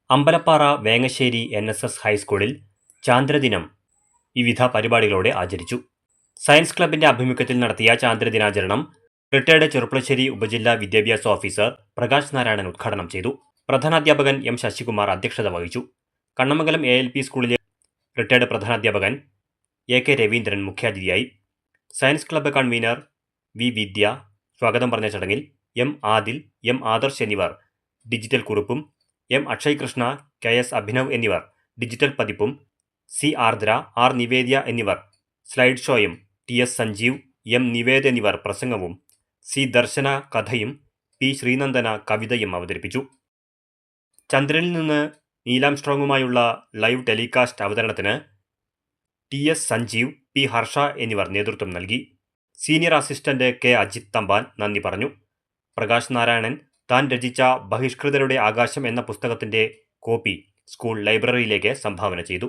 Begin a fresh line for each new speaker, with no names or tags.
Ambalappara Vengassery NSS ഹൈസ്കൂളിൽ ചാന്ദ്രദിനം വിവിധ പരിപാടികളോടെ ആചരിച്ചു. സയൻസ് ക്ലബിന്റെ ആഭിമുഖ്യത്തിൽ നടത്തിയ ചാന്ദ്രദിനാചരണം റിട്ടയർഡ് ചെറുപ്പുളശ്ശേരി ഉപജില്ലാ വിദ്യാഭ്യാസ ഓഫീസർ പ്രകാശ് നാരായണൻ ഉദ്ഘാടനം ചെയ്തു. പ്രധാനാധ്യാപകൻ M. ശശികുമാർ അധ്യക്ഷത വഹിച്ചു. കണ്ണമംഗലം ALP സ്കൂളിലെ റിട്ടയർഡ് പ്രധാനാധ്യാപകൻ AK രവീന്ദ്രൻ മുഖ്യാതിഥിയായി. Science club convener V. Vidya സ്വാഗതം പറഞ്ഞ ചടങ്ങിൽ M. ആദിൽ, M. ആദർശ് എന്നിവർ ഡിജിറ്റൽ കുറിപ്പും, M. അക്ഷയ് കൃഷ്ണ, KS അഭിനവ് എന്നിവർ ഡിജിറ്റൽ പതിപ്പും, C. ആർദ്ര, R. നിവേദ്യ എന്നിവർ സ്ലൈഡ് ഷോയും, TS സഞ്ജീവ്, M. നിവേദ് എന്നിവർ പ്രസംഗവും, C. ദർശന കഥയും, P. ശ്രീനന്ദന കവിതയും അവതരിപ്പിച്ചു. ചന്ദ്രനിൽ നിന്ന് നീലാംസ്ട്രോങ്ങുമായുള്ള ലൈവ് ടെലികാസ്റ്റ് അവതരണത്തിന് TS സഞ്ജീവ്, P. ഹർഷ എന്നിവർ നേതൃത്വം നൽകി. Senior assistant K. Ajith Thampan നന്ദി പറഞ്ഞു. പ്രകാശ് നാരായണൻ താൻ രചിച്ച ബഹിഷ്കൃതരുടെ ആകാശം എന്ന പുസ്തകത്തിന്റെ കോപ്പി സ്കൂൾ ലൈബ്രറിയിലേക്ക് സംഭാവന ചെയ്തു.